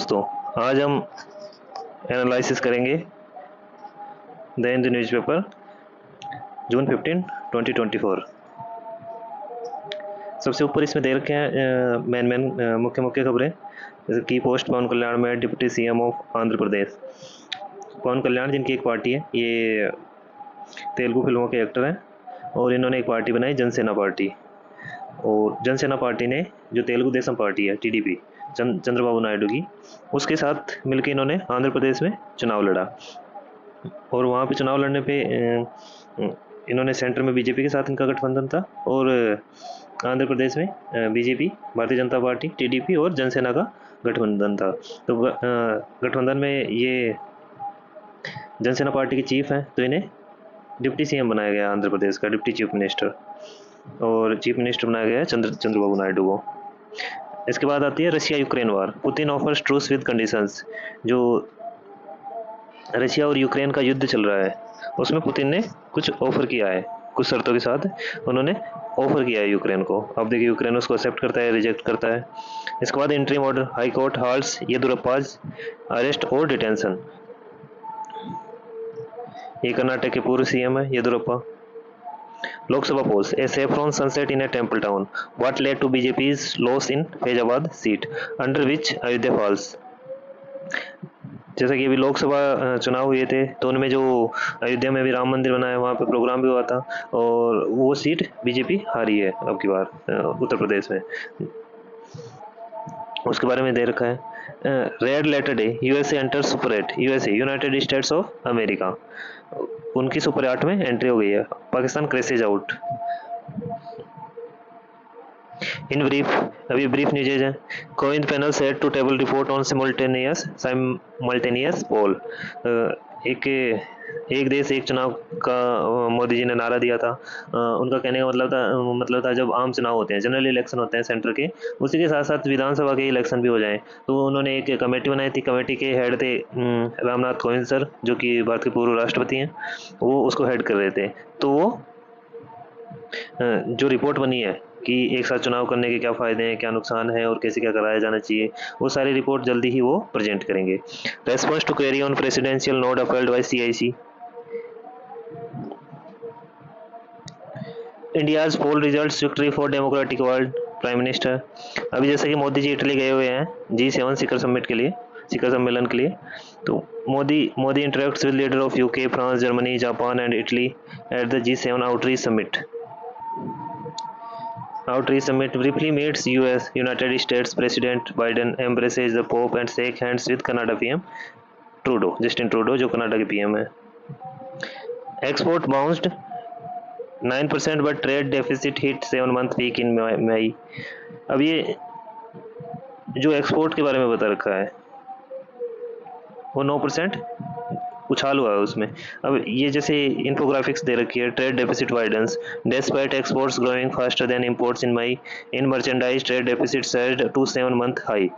दोस्तों, आज हम एनालिसिस करेंगे द हिंदू न्यूज़पेपर जून 15, 2024। सबसे ऊपर इसमें दे रखे हैं मेन मुख्य मुख्य खबरें, जैसे की पोस्ट पवन कल्याण में deputy CM of Andhra Pradesh. पवन कल्याण जिनकी एक पार्टी है, ये तेलुगु फिल्मों के एक्टर हैं और इन्होंने एक पार्टी बनाई जनसेना पार्टी। और जनसेना पार्टी ने जो तेलुगु देशम पार्टी है टीडीपी चंद्रबाबू नायडू की, उसके साथ मिलकर इन्होंने आंध्र प्रदेश में चुनाव लड़ा। और वहाँ पे चुनाव लड़ने पे इन्होंने सेंटर में बीजेपी के साथ इनका गठबंधन था और आंध्र प्रदेश में BJP, Bharatiya Janata party, TDP और जनसेना का गठबंधन था। तो गठबंधन में ये जनसेना पार्टी के चीफ हैं, तो इन्हें डिप्टी सीएम बनाया गया आंध्र प्रदेश का, डिप्टी चीफ मिनिस्टर, और चीफ मिनिस्टर बनाया गया है चंद्रबाबू नायडू को। इसके बाद आती है Russia Ukraine war. Putin offers truce with conditions. जो रशिया और यूक्रेन का युद्ध चल रहा है, उसमें पुतिन ने कुछ ऑफर किया है, कुछ शर्तों के साथ उन्होंने ऑफर किया है यूक्रेन को। अब देखिए यूक्रेन उसको एक्सेप्ट करता है, रिजेक्ट करता है। इसके बाद interim order, high court halts Yediyurappa's arrest और डिटेंशन। ये कर्नाटक के पूर्व सीएम है Yediyurappa. Lok Sabha polls, a saffron sunset in a temple town, what led to BJP's loss in Faizabad seat under which Ayodhya falls. जैसा कि अभी लोकसभा चुनाव हुए थे, तो उनमें जो अयोध्या में भी राम मंदिर बना है, वहाँ पे प्रोग्राम भी हुआ था और वो सीट बीजेपी हारी है अब की बार उत्तर प्रदेश में। उसके बारे में दे रखा है red letter day, USA enter super 8, USA United States of America, उनकी सुपर 8 में एंट्री हो गई है। Pakistan crashes out. In brief, अभी ब्रीफ न्यूज़ है। Kovind panel set to table report on simultaneous poll. एक देश एक चुनाव का मोदी जी ने नारा दिया था। उनका कहने का मतलब था जब आम चुनाव होते हैं, जनरल इलेक्शन होते हैं सेंटर के, उसी के साथ साथ विधानसभा के इलेक्शन भी हो जाएं, तो उन्होंने एक कमेटी बनाई थी। कमेटी के हेड थे रामनाथ कोविंद सर, जो कि भारत के पूर्व राष्ट्रपति हैं, वो उसको हेड कर रहे थे। तो वो जो रिपोर्ट बनी है कि एक साथ चुनाव करने के क्या फ़ायदे हैं, क्या नुकसान है और कैसे क्या कराया जाना चाहिए, वो सारी रिपोर्ट जल्दी ही वो प्रेजेंट करेंगे। Response to query on presidential nod upheld by CIC. India's poll results victory for democratic world, prime minister. अभी जैसे कि मोदी जी इटली गए हुए हैं G7 शिखर समिट के लिए, शिखर सम्मेलन के लिए, तो Modi interacts with leader of UK, France, Germany, Japan and Italy at the G7 outreach summit. Outreach summit briefly meets United States President Biden, embraces the Pope and shake hands with Canada PM Justin Trudeau, जो Canada के PM है। Export bounced 9% but trade deficit hit 7-month peak in May। अब ये जो export के बारे में बता रखा है, वो 9% उछाल हुआ है उसमें। अब ये जैसे इन्फोग्राफिक्स दे रखी है, trade deficit widens despite exports growing faster than imports in May, in merchandise trade deficit surged to 7-month high.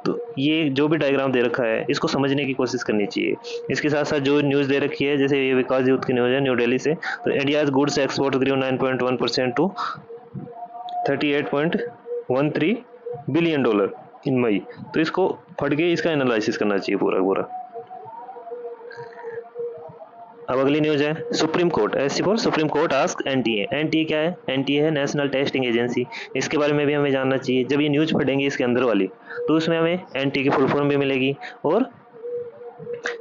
तो ये जो भी डायग्राम दे रखा है, इसको समझने की कोशिश करनी चाहिए। इसके साथ साथ जो न्यूज़ दे रखी है, जैसे ये विकास यूथ की न्यूज़ है न्यू दिल्ली से, तो India's goods export grew 9.1% to $38.13 billion in May. तो इसको पढ़ के इसका एनालिसिस करना चाहिए पूरा। अब अगली न्यूज है supreme court, SC for supreme court ask NTA. NTA क्या है? एनटीए है नेशनल टेस्टिंग एजेंसी। इसके बारे में भी हमें जानना चाहिए। जब ये न्यूज पढ़ेंगे इसके अंदर वाली, तो उसमें हमें एनटीए की फुल फॉर्म भी मिलेगी और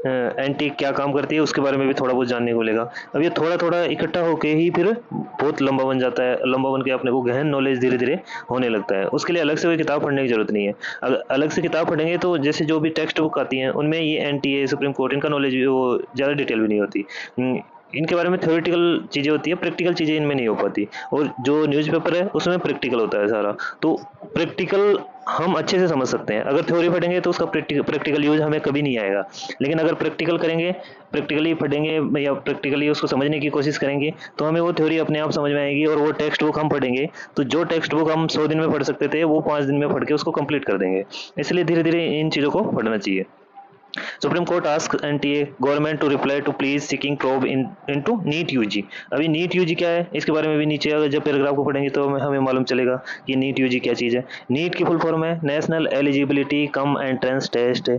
एनटीए क्या काम करती है उसके बारे में भी थोड़ा बहुत जानने को मिलेगा। अब ये थोड़ा इकट्ठा होके ही फिर बहुत लंबा बन जाता है। लंबा बन के अपने को गहन नॉलेज धीरे धीरे होने लगता है। उसके लिए अलग से कोई किताब पढ़ने की जरूरत नहीं है। अगर अलग से किताब पढ़ेंगे तो जैसे जो भी टेक्स्ट बुक आती हैं, उनमें ये एनटीए, सुप्रीम कोर्ट, इनका नॉलेज वो ज़्यादा डिटेल भी नहीं होती। इनके बारे में थ्योरेटिकल चीज़ें होती है, प्रैक्टिकल चीज़ें इनमें नहीं हो पाती। और जो न्यूज़पेपर है उसमें प्रैक्टिकल होता है सारा, तो प्रैक्टिकल हम अच्छे से समझ सकते हैं। अगर थ्योरी पढ़ेंगे तो उसका प्रैक्टिकल यूज हमें कभी नहीं आएगा। लेकिन अगर प्रैक्टिकल करेंगे, प्रैक्टिकली पढ़ेंगे या प्रैक्टिकली उसको समझने की कोशिश करेंगे, तो हमें वो थ्योरी अपने आप समझ में आएगी। और वो टेक्स्ट बुक हम पढ़ेंगे तो जो टेक्स्ट बुक हम 100 दिन में पढ़ सकते थे, वो 5 दिन में पढ़ के उसको कंप्लीट कर देंगे। इसलिए धीरे धीरे इन चीज़ों को पढ़ना चाहिए। Supreme court ask NTA government to reply to plea seeking probe into NEET UG. अभी नीट यूजी क्या है, इसके बारे में भी नीचे अगर जब पैराग्राफ को पढ़ेंगे तो हमें मालूम चलेगा कि नीट यूजी क्या चीज़ है। नीट की फुल फॉर्म है national eligibility cum entrance test,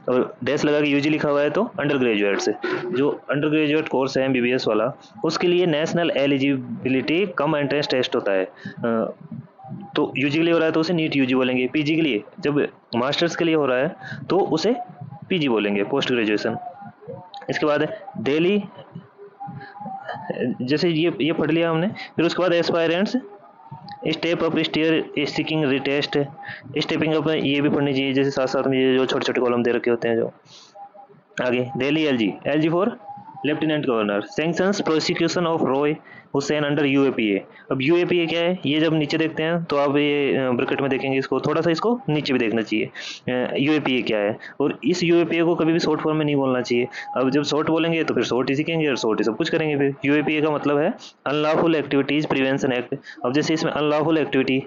और डैश लगा के यूजी लिखा हुआ है तो अंडर ग्रेजुएट से, जो अंडर ग्रेजुएट कोर्स है एमबीबीएस वाला, उसके लिए national eligibility cum entrance test होता है। तो यूजी के लिए हो रहा है तो उसे नीट यूजी बोलेंगे। पीजी के लिए, जब मास्टर्स के लिए हो रहा है तो उसे पीजी बोलेंगे, पोस्ट ग्रेजुएशन। इसके बाद दिल्ली, जैसे ये पढ़ लिया हमने, फिर उसके बाद aspirants step up stir seeking retest, stepping up ये भी पढ़नी चाहिए, जैसे साथ साथ में ये जो छोटे छोटे कॉलम दे रखे होते हैं जो आगे। Delhi LG, LG for lieutenant governor, sanctions prosecution of Roy Hussain under UAPA. अब यूएपीए क्या है, ये जब नीचे देखते हैं तो आप ये ब्रैकेट में देखेंगे, इसको थोड़ा सा इसको नीचे भी देखना चाहिए यूएपीए क्या है। और इस यूएपीए को कभी भी शॉर्ट फॉर्म में नहीं बोलना चाहिए। अब जब शॉर्ट बोलेंगे तो फिर शॉर्ट ही सीखेंगे और शॉर्ट ही सब कुछ करेंगे। फिर यूएपीए का मतलब है अनलॉफुल एक्टिविटीज प्रिवेंशन एक्ट। अब जैसे इसमें अनलॉफुल एक्टिविटी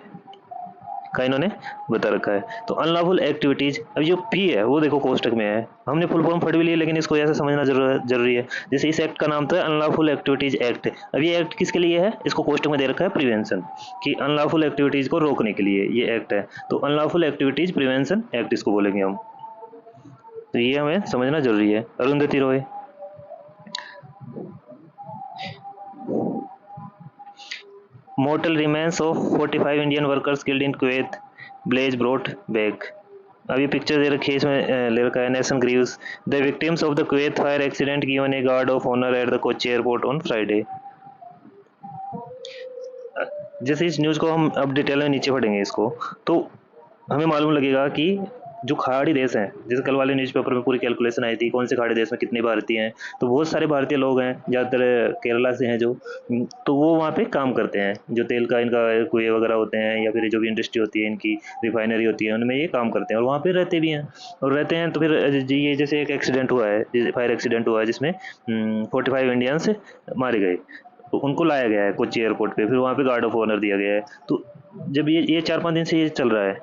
का इन्होंने बता रखा है, तो अनलॉफुल एक्टिविटीज, अब जो पी है वो देखो कोष्टक में है, हमने फुल फॉर्म पढ़ भी लिया लेकिन इसको ऐसे समझना जरूरी है। जैसे इस एक्ट का नाम तो है अनलॉफुल एक्टिविटीज एक्ट। अब ये एक्ट किसके लिए है, इसको कोष्टक में दे रखा है प्रिवेंशन, कि अनलॉफुल एक्टिविटीज को रोकने के लिए ये एक्ट है, तो अनलॉफुल एक्टिविटीज प्रिवेंशन एक्ट इसको बोलेंगे हम। तो ये हमें समझना जरूरी है। Arundhati Roy, mortal remains of 45 Indian workers killed in Kuwait blaze brought back. अभी पिक्चर दे रखी है, इसमें ले रखा है nation grieves the victims of the Kuwait fire accident given a guard of honour at the Kochi airport on Friday. जैसे इस न्यूज़ को हम अब डिटेल में नीचे पढ़ेंगे इसको, तो हमें मालूम लगेगा कि जो खाड़ी देश हैं, जैसे कल वाले न्यूज़पेपर में पूरी कैलकुलेशन आई थी कौन से खाड़ी देश में कितने भारतीय हैं, तो बहुत सारे भारतीय लोग हैं, ज़्यादातर केरला से हैं जो, तो वो वहाँ पे काम करते हैं, जो तेल का इनका कुएं वगैरह होते हैं या फिर जो भी इंडस्ट्री होती है इनकी, रिफाइनरी होती है, उनमें ये काम करते हैं और वहाँ पे रहते भी हैं। और रहते हैं तो फिर ये जैसे एक एक्सीडेंट हुआ है, फायर एक्सीडेंट हुआ है जिसमें 45 इंडियंस मारे गए, तो उनको लाया गया है कोची एयरपोर्ट पे, फिर वहाँ पे गार्ड ऑफ ऑनर दिया गया है। तो जब ये 4-5 दिन से ये चल रहा है,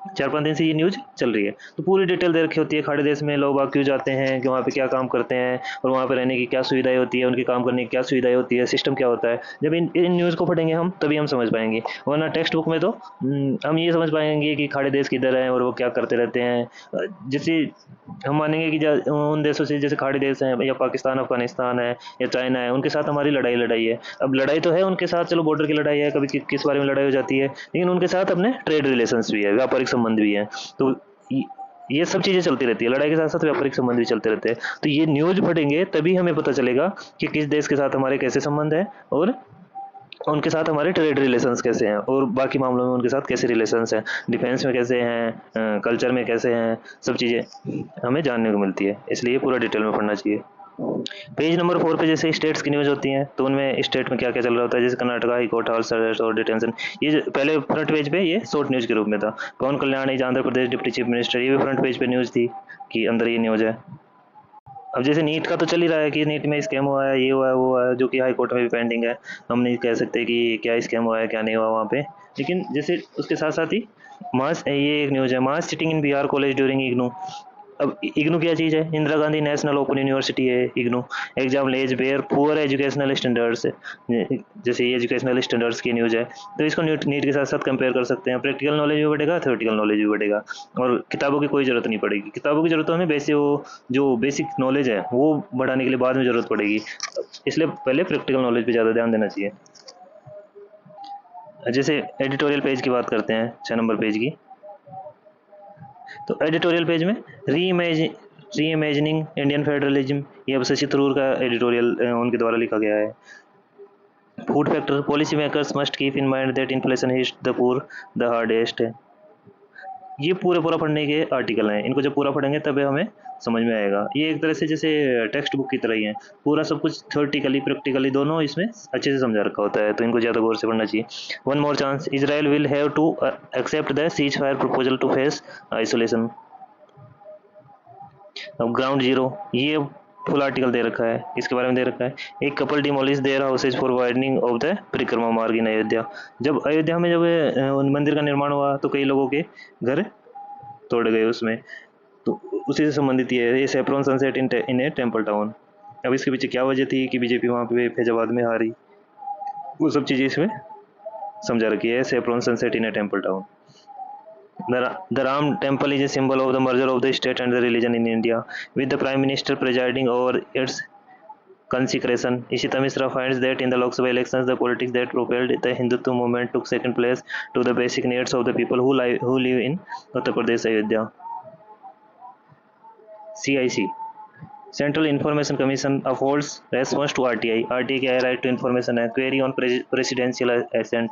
4-5 दिन से ये न्यूज़ चल रही है, तो पूरी डिटेल दे रखी होती है खाड़ी देश में लोग क्यों जाते हैं, कि वहाँ पे क्या काम करते हैं और वहाँ पे रहने की क्या सुविधाएं होती है, उनके काम करने की क्या सुविधाएं होती है, सिस्टम क्या होता है। जब इन न्यूज़ को पढ़ेंगे हम तभी हम समझ पाएंगे, वरना टेक्स्ट बुक में तो हम ये समझ पाएंगे कि खाड़ी देश किधर है और वो क्या करते रहते हैं। जैसे हम मानेंगे कि उन देशों से, जैसे खाड़ी देश हैं या पाकिस्तान अफगानिस्तान है या चाइना है, उनके साथ हमारी लड़ाई है। अब लड़ाई तो है उनके साथ, चलो बॉर्डर की लड़ाई है, कभी किस बारे में लड़ाई हो जाती है, लेकिन उनके साथ अपने ट्रेड रिलेशंस भी है, व्यापारिक संबंध भी है। तो ये सब चीज़ें चलती रहती है, लड़ाई के साथ साथ व्यापारिक संबंध भी चलते रहते हैं। तो ये न्यूज़ पढ़ेंगे तभी हमें पता चलेगा कि किस देश के साथ हमारे कैसे संबंध है और उनके साथ हमारे ट्रेड रिलेशंस कैसे हैं और बाकी मामलों में उनके साथ कैसे रिलेशंस हैं, डिफेंस में कैसे हैं, कल्चर में कैसे हैं, सब चीज़ें हमें जानने को मिलती है, इसलिए पूरा डिटेल में पढ़ना चाहिए। पेज नंबर 4 पे जैसे स्टेट्स की न्यूज़ होती हैं, तो उनमें स्टेट में क्या क्या चल रहा होता है, जैसे Karnataka high court house arrest और डिटेंशन, ये पहले फ्रंट पेज पे ये शॉर्ट न्यूज़ के रूप में था। Pawan Kalyan is Andhra Pradesh deputy chief minister, ये भी फ्रंट पेज पे न्यूज़ थी कि अंदर ये न्यूज़ है। अब जैसे नीट का तो चल ही रहा है कि नीट में स्कैम हुआ है, ये हुआ है, वो हुआ है, जो कि हाई कोर्ट में भी पेंडिंग है, हम नहीं कह सकते कि क्या स्कैम हुआ है क्या नहीं हुआ वहाँ पे। लेकिन जैसे उसके साथ साथ ही मास, ये एक न्यूज़ है, mass sitting in Bihar college during IGNOU. अब इग्नू क्या चीज़ है, Indira Gandhi national open university है IGNOU. Exam lays bare poor educational standards, जैसे ये एजुकेशनल स्टैंडर्ड्स की न्यूज़ है, तो इसको नीट के साथ साथ कंपेयर कर सकते हैं। प्रैक्टिकल नॉलेज भी बढ़ेगा, थ्योरेटिकल नॉलेज भी बढ़ेगा, और किताबों की कोई ज़रूरत नहीं पड़ेगी। किताबों की ज़रूरत तो हमें जो बेसिक नॉलेज है वो बढ़ाने के लिए बाद में ज़रूरत पड़ेगी, इसलिए पहले प्रैक्टिकल नॉलेज पर ज़्यादा ध्यान देना चाहिए। जैसे एडिटोरियल पेज की बात करते हैं, 6 नंबर पेज की, तो एडिटोरियल पेज में री इमेजिनिंग इंडियन फेडरलिज्म, ये अब शशि थरूर का एडिटोरियल उनके द्वारा लिखा गया है। Food factor, policy makers must keep in mind that inflation hits the poor the hardest. ये पूरा पढ़ने के आर्टिकल हैं, इनको जब पूरा पढ़ेंगे तब हमें समझ में आएगा। ये एक तरह से जैसे टेक्स्ट बुक की तरह ही है, पूरा सब कुछ थ्योरेटिकली प्रैक्टिकली दोनों इसमें अच्छे से समझा रखा होता है, तो इनको ज़्यादा गौर से पढ़ना चाहिए। One more chance, Israel will have to accept the ceasefire proposal to face isolation. अब ग्राउंड जीरो, ये फुल आर्टिकल दे रखा है, इसके बारे में दे रखा है। एक couple demolish their houses for widening of the Parikrama Marg इन अयोध्या। जब अयोध्या में जब मंदिर का निर्माण हुआ तो कई लोगों के घर तोड़ गए उसमें। तो उसी से संबंधित ये saffron sunset in a temple town. अब इसके पीछे क्या वजह थी कि बीजेपी वहाँ पे फैजाबाद में हारी, वो सब चीज़ें इसमें समझा रखी है। Saffron sunset in a temple town. The Ram temple is a symbol of the merger of the state and the religion in India, with the Prime Minister presiding over its consecration. Ishita Misra finds that in the Lok Sabha elections, the politics that propelled the Hindutva movement took second place to the basic needs of the people who live in Uttar Pradesh, Ayodhya. CIC Central Information Commission upholds response to RTI. RTI क्या है? Right to Information है. Query on presidential assent.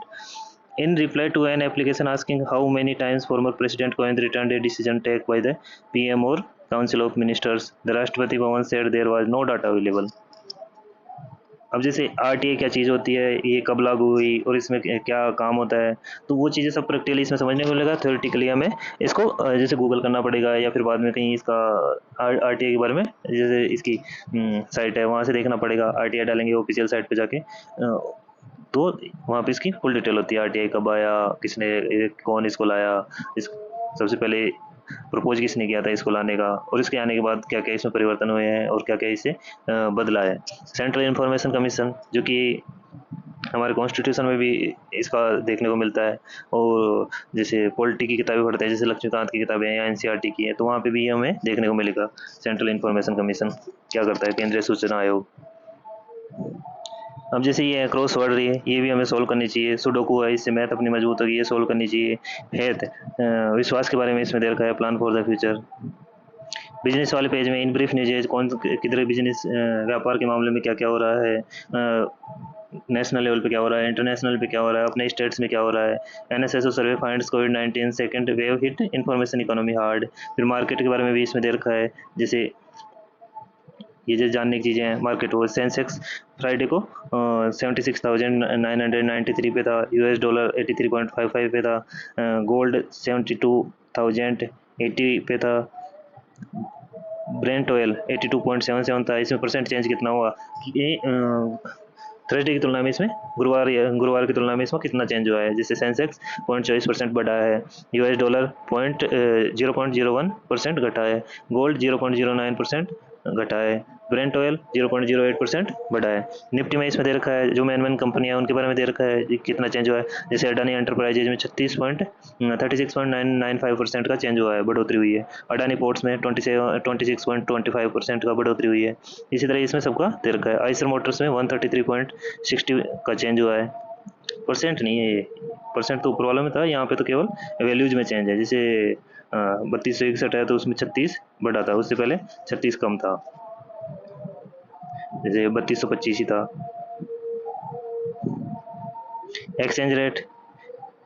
In reply to an application asking how many times former President Kovind returned a decision taken by the PM or Council of Ministers, the Rashtrapati Bhavan said there was no data available. अब जैसे RTI क्या चीज़ होती है, ये कब लागू हुई और इसमें क्या काम होता है, तो वो चीज़ें सब प्रैक्टिकली इसमें समझने को मिलेगा। थ्योरेटिकली हमें इसको जैसे गूगल करना पड़ेगा या फिर बाद में कहीं इसका RTI के बारे में जैसे इसकी साइट है वहाँ से देखना पड़ेगा। RTI डालेंगे ऑफिशियल साइट पे जाके, तो वहाँ पे इसकी फुल डिटेल होती है। RTI कब आया, किसने कौन इसको लाया, इस सबसे पहले प्रपोज किसने किया था इसको लाने का, और इसके आने के बाद क्या क्या इसमें परिवर्तन हुए हैं और क्या क्या इसे बदला है। सेंट्रल इंफॉर्मेशन कमीशन जो कि हमारे कॉन्स्टिट्यूशन में भी इसका देखने को मिलता है, और जैसे पॉलिटी की किताबें पढ़ते हैं, जैसे लक्ष्मीकांत की किताबें हैं या NCERT की है, तो वहाँ पे भी हमें देखने को मिलेगा सेंट्रल इंफॉर्मेशन कमीशन क्या करता है, केंद्रीय सूचना आयोग। अब जैसे ये क्रॉस वर्ड रही है, ये भी हमें सोल्व करनी चाहिए। सुडोकू है, इससे मैथ अपनी मजबूत होगी, ये सोल्व करनी चाहिए। हेल्थ विश्वास के बारे में इसमें दे रखा है, plan for the future. Business वाले पेज में इन ब्रीफ न्यूज है, कौन किधर बिजनेस व्यापार के मामले में क्या क्या हो रहा है, नेशनल लेवल पे क्या हो रहा है, इंटरनेशनल पे क्या हो रहा है, अपने स्टेट्स में क्या हो रहा है। NSSO survey finds COVID second wave hit information economy hard. फिर मार्केट के बारे में भी इसमें दे रखा है, जैसे ये जो जानने की चीज़ें हैं। मार्केट वो सेंसेक्स फ्राइडे को 76,993 पे था, $, 83.55 पे था, गोल्ड 72,080 पे था, ब्रेंट ऑयल 82.77 था। इसमें परसेंट चेंज कितना हुआ, ये थर्सडे की तुलना में इसमें गुरुवार की तुलना में इसमें कितना चेंज हुआ है। जैसे सेंसेक्स 0.24% बढ़ा है, $, 0.01% घटा है, गोल्ड 0.09% घटा है, ब्रेंट ऑयल 0.08% बढ़ा है। निफ्टी में इसमें दे रखा है जो मेन कंपनियां उनके बारे में दे रखा है कितना चेंज हुआ है। जैसे अडानी एंटरप्राइजेज में 36.95% का चेंज हुआ है, बढ़ोतरी हुई है। अडानी पोर्ट्स में 26.25% का बढ़ोतरी हुई है। इसी तरह इसमें सबका दे रखा है। आइसर मोटर्स में 133.60 का चेंज हुआ है। परसेंट नहीं है, ये परसेंट तो ऊपर वाला में था, यहाँ पे तो केवल वैल्यूज में चेंज है। जैसे 3261 है तो उसमें 36 बढ़ा था, उससे पहले 36 कम था, जैसे 3225 ही था। एक्सचेंज रेट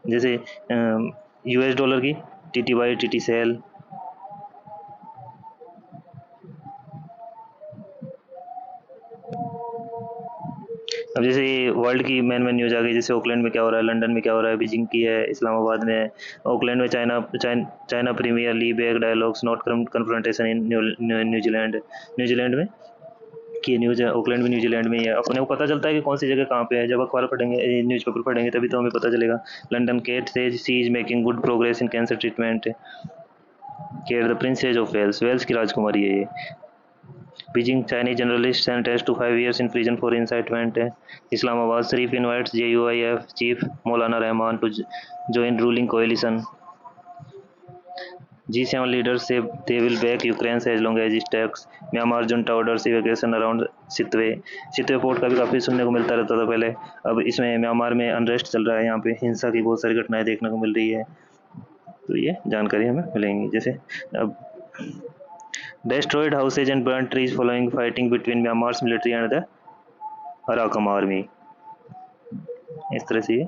जैसे $, की TTY TT सेल, अब जैसे वर्ल्ड की मेन न्यूज आ गई, जैसे ऑकलैंड में क्या हो रहा है, लंदन में क्या हो रहा है, बीजिंग की है, इस्लामाबाद में है। ऑकलैंड में China premier league back dialogues not confrontation in New Zealand में की न्यूज़ है। ऑकलैंड में न्यूजीलैंड में ही है। अपने को पता चलता है कि कौन सी जगह कहाँ पे है, जब अखबार पढ़ेंगे, न्यूज़पेपर पढ़ेंगे, तभी तो हमें पता चलेगा। London Kate says she is making good progress in cancer treatment. Kate the princess of Wales, Wales की राजकुमारी है ये। Beijing Chinese journalist sentenced to 5 years in prison for incitement। Islamabad Sharif invites JUIF chief Maulana Rahman to join ruling coalition। G7 leaders say they will back Ukraine as long as it takes। Myanmar junta orders evacuation around Sittwe port का भी काफ़ी सुनने को मिलता रहता था पहले। अब इसमें म्यांमार में अनरेस्ट चल रहा है, यहाँ पे हिंसा की बहुत सारी घटनाएं देखने को मिल रही है, तो ये जानकारी हमें मिलेंगी। जैसे अब destroyed houses and burnt trees following fighting between Myanmar's military and the Arakan army। इस तरह से ये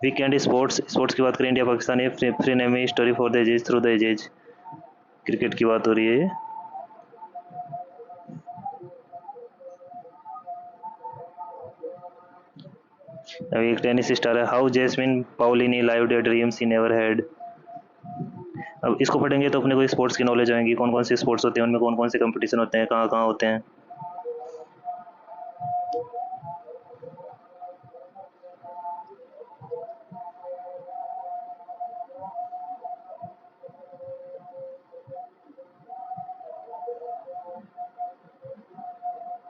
वीकेंड स्पोर्ट्स की बात करें, India Pakistan, frenemy story for the ages through the ages. Cricket की बात हो रही है ये। अभी एक टेनिस स्टार है, how Jasmine Paolini live the dreams he never had. अब इसको पढ़ेंगे तो अपने को स्पोर्ट्स की नॉलेज आएगी, कौन कौन से स्पोर्ट्स होते हैं, उनमें कौन कौन से कंपटीशन होते हैं, कहाँ कहाँ होते हैं।